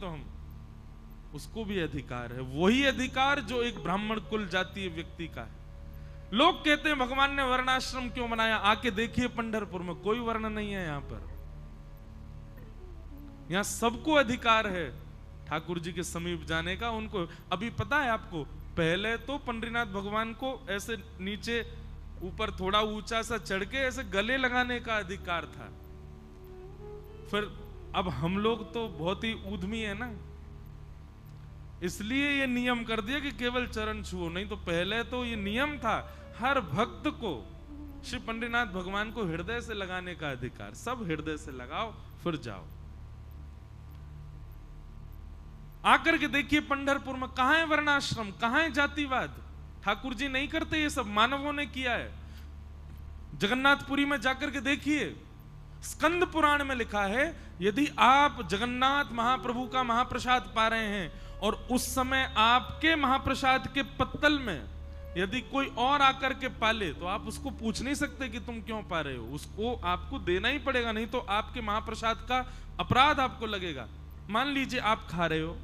तो हम, उसको भी अधिकार है, वही अधिकार जो एक ब्राह्मण कुल जातीय व्यक्ति का है। लोग कहते हैं भगवान ने वर्णाश्रम क्यों बनाया, आके देखिए पंढरपुर में कोई वर्ण नहीं है। यहां पर, यहां सबको अधिकार है ठाकुर जी के समीप जाने का। उनको अभी पता है आपको, पहले तो पंडरीनाथ भगवान को ऐसे नीचे ऊपर थोड़ा ऊंचा सा चढ़ के ऐसे गले लगाने का अधिकार था। फिर अब हम लोग तो बहुत ही ऊधमी है ना, इसलिए ये नियम कर दिया कि केवल चरण छुओ। नहीं तो पहले तो ये नियम था, हर भक्त को श्री पंडरीनाथ भगवान को हृदय से लगाने का अधिकार। सब हृदय से लगाओ फिर जाओ। आकर के देखिए पंढरपुर में कहां है वर्णाश्रम, कहां है जातिवाद। ठाकुर जी नहीं करते, ये सब मानवों ने किया है। जगन्नाथपुरी में जाकर के देखिए, स्कंद पुराण में लिखा है, यदि आप जगन्नाथ महाप्रभु का महाप्रसाद पा रहे हैं और उस समय आपके महाप्रसाद के पत्तल में यदि कोई और आकर के पाले, तो आप उसको पूछ नहीं सकते कि तुम क्यों पा रहे हो, उसको आपको देना ही पड़ेगा, नहीं तो आपके महाप्रसाद का अपराध आपको लगेगा। मान लीजिए आप खा रहे हो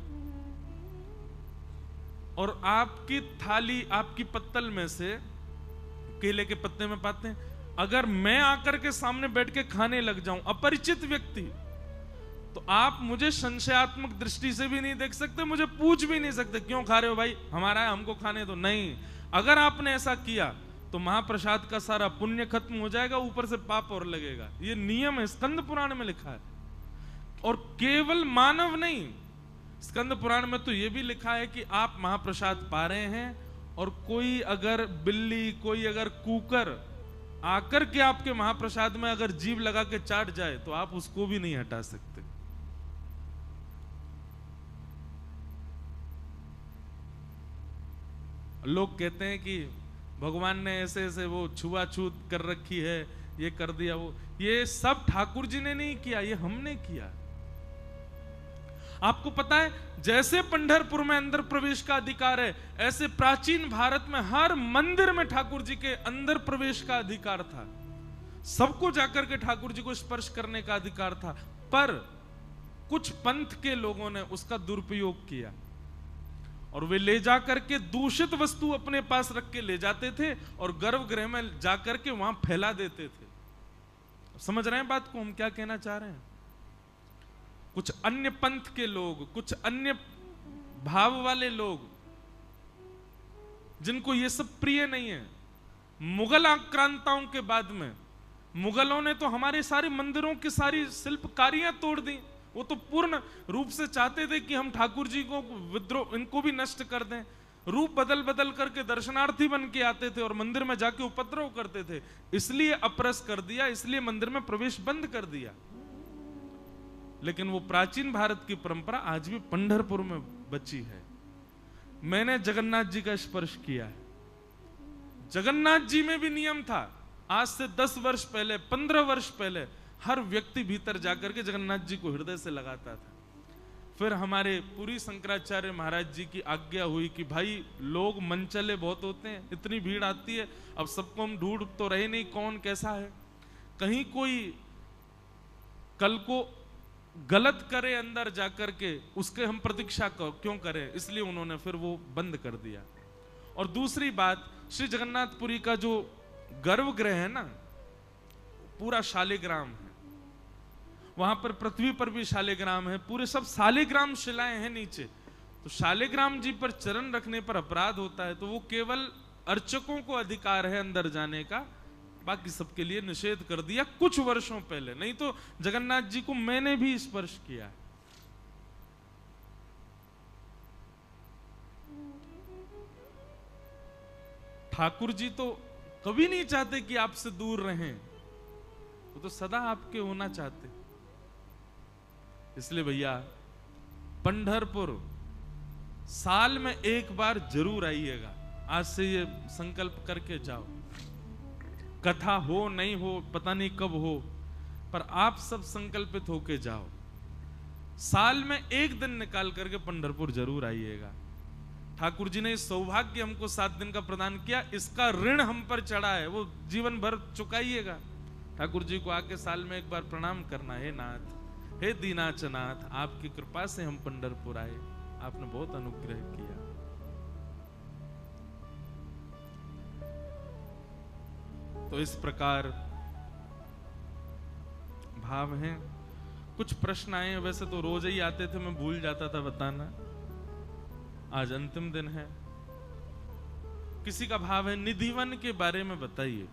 और आपकी थाली, आपकी पत्तल में से केले के पत्ते में पाते हैं, अगर मैं आकर के सामने बैठ के खाने लग जाऊं, अपरिचित व्यक्ति, तो आप मुझे संशयात्मक दृष्टि से भी नहीं देख सकते, मुझे पूछ भी नहीं सकते क्यों खा रहे हो भाई, हमारा है हमको खाने दो। नहीं, अगर आपने ऐसा किया तो महाप्रसाद का सारा पुण्य खत्म हो जाएगा, ऊपर से पाप और लगेगा। ये नियम है, स्कंद पुराण में लिखा है। और केवल मानव नहीं, स्कंद पुराण में तो ये भी लिखा है कि आप महाप्रसाद पा रहे हैं और कोई अगर बिल्ली, कोई अगर कुकर आकर के आपके महाप्रसाद में अगर जीभ लगा के चाट जाए तो आप उसको भी नहीं हटा सकते। लोग कहते हैं कि भगवान ने ऐसे ऐसे वो छुआछूत कर रखी है, ये कर दिया वो, ये सब ठाकुर जी ने नहीं किया, ये हमने किया। आपको पता है, जैसे पंढरपुर में अंदर प्रवेश का अधिकार है, ऐसे प्राचीन भारत में हर मंदिर में ठाकुर जी के अंदर प्रवेश का अधिकार था। सबको जाकर के ठाकुर जी को स्पर्श करने का अधिकार था, पर कुछ पंथ के लोगों ने उसका दुरुपयोग किया और वे ले जाकर के दूषित वस्तु अपने पास रख के ले जाते थे और गर्भगृह में जाकर के वहां फैला देते थे। समझ रहे हैं बात को, हम क्या कहना चाह रहे हैं? कुछ अन्य पंथ के लोग, कुछ अन्य भाव वाले लोग, जिनको ये सब प्रिय नहीं है, मुगल आक्रांताओं के बाद में मुगलों ने तो हमारे सारे मंदिरों की सारी शिल्पकारियां तोड़ दी। वो तो पूर्ण रूप से चाहते थे कि हम ठाकुर जी को विद्रोह, इनको भी नष्ट कर दें। रूप बदल बदल करके दर्शनार्थी बन के आते थे और मंदिर में जाके उपद्रव करते थे, इसलिए अपरस कर दिया, इसलिए मंदिर में प्रवेश बंद कर दिया। लेकिन वो प्राचीन भारत की परंपरा आज भी पंढरपुर में बची है। मैंने जगन्नाथ जी का स्पर्श किया है। जगन्नाथ जी में भी नियम था, आज से 10 वर्ष पहले, 15 वर्ष पहले हर व्यक्ति भीतर जाकर के जगन्नाथ जी को हृदय से लगाता था। फिर हमारे पूरी शंकराचार्य महाराज जी की आज्ञा हुई कि भाई लोग मनचले बहुत होते हैं, इतनी भीड़ आती है, अब सबको हम ढूंढ तो रहे नहीं कौन कैसा है, कहीं कोई कल को गलत करे अंदर जाकर के, उसके हम प्रतीक्षा क्यों करें, इसलिए उन्होंने फिर वो बंद कर दिया। और दूसरी बात, श्री जगन्नाथपुरी का जो गर्भगृह है ना, पूरा शालिग्राम है, वहां पर पृथ्वी पर भी शालिग्राम है, पूरे सब शालिग्राम शिलाएं हैं नीचे। तो शालिग्राम जी पर चरण रखने पर अपराध होता है, तो वो केवल अर्चकों को अधिकार है अंदर जाने का, बाकी सबके लिए निषेध कर दिया कुछ वर्षों पहले। नहीं तो जगन्नाथ जी को मैंने भी स्पर्श किया है। ठाकुर जी तो कभी नहीं चाहते कि आपसे दूर रहें, वो तो सदा आपके होना चाहते। इसलिए भैया पंढरपुर साल में एक बार जरूर आइएगा। आज से ये संकल्प करके जाओ। कथा हो नहीं हो पता नहीं कब हो, पर आप सब संकल्पित होके जाओ। साल में एक दिन निकाल करके पंढरपुर जरूर आइएगा। ठाकुर जी ने सौभाग्य हमको 7 दिन का प्रदान किया, इसका ऋण हम पर चढ़ा है, वो जीवन भर चुकाइएगा। ठाकुर जी को आके साल में एक बार प्रणाम करना है, नाथ हे दीनाचनाथ, आपकी कृपा से हम पंढरपुर आए, आपने बहुत अनुग्रह किया। तो इस प्रकार भाव हैं। कुछ प्रश्न आए, वैसे तो रोज ही आते थे, मैं भूल जाता था बताना, आज अंतिम दिन है। किसी का भाव है निधिवन के बारे में बताइए।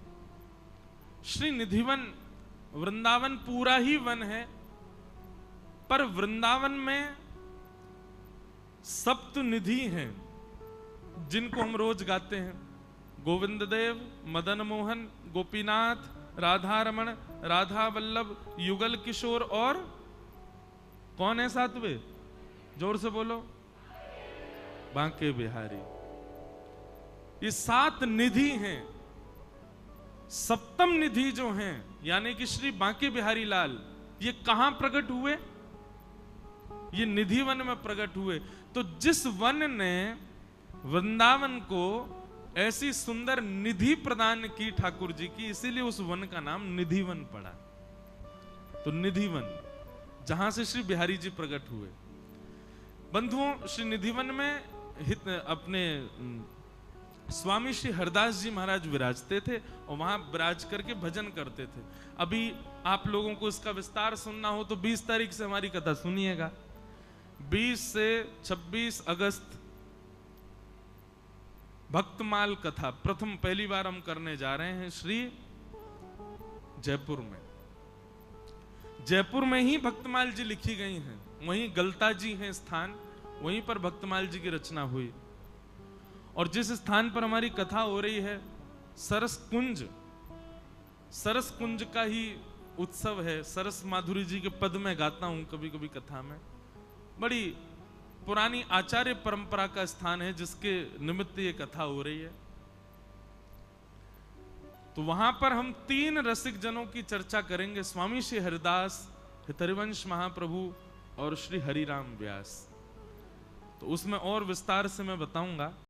श्री निधिवन, वृंदावन पूरा ही वन है, पर वृंदावन में सप्त निधि हैं जिनको हम रोज गाते हैं। गोविंद देव, मदन मोहन, गोपीनाथ, राधा रमण, राधा वल्लभ, युगल किशोर और कौन है सातवें? जोर से बोलो। बांके बिहारी। ये 7 निधि हैं। सप्तम निधि जो हैं यानी कि श्री बांके बिहारी लाल, ये कहां प्रकट हुए? ये निधि वन में प्रकट हुए। तो जिस वन ने वृंदावन को ऐसी सुंदर निधि प्रदान की ठाकुर जी की, इसीलिए उस वन का नाम निधि वन पड़ा। तो निधि वन, जहां से श्री बिहारी जी प्रकट हुए। बंधुओं, श्री निधि वन में अपने स्वामी श्री हरदास जी महाराज विराजते थे और वहां विराज करके भजन करते थे। अभी आप लोगों को इसका विस्तार सुनना हो तो 20 तारीख से हमारी कथा सुनिएगा। 20 से 26 अगस्त भक्तमाल कथा प्रथम पहली बार हम करने जा रहे हैं श्री जयपुर में। जयपुर में ही भक्तमाल जी लिखी गई हैं, वहीं गलता जी हैं स्थान, वहीं पर भक्तमाल जी की रचना हुई। और जिस स्थान पर हमारी कथा हो रही है सरस कुंज, सरस कुंज का ही उत्सव है। सरस माधुरी जी के पद में गाता हूं कभी कभी कथा में। बड़ी पुरानी आचार्य परंपरा का स्थान है जिसके निमित्त ये कथा हो रही है। तो वहां पर हम 3 रसिक जनों की चर्चा करेंगे, स्वामी श्री हरिदास, हितरिवंश महाप्रभु और श्री हरिराम व्यास। तो उसमें और विस्तार से मैं बताऊंगा।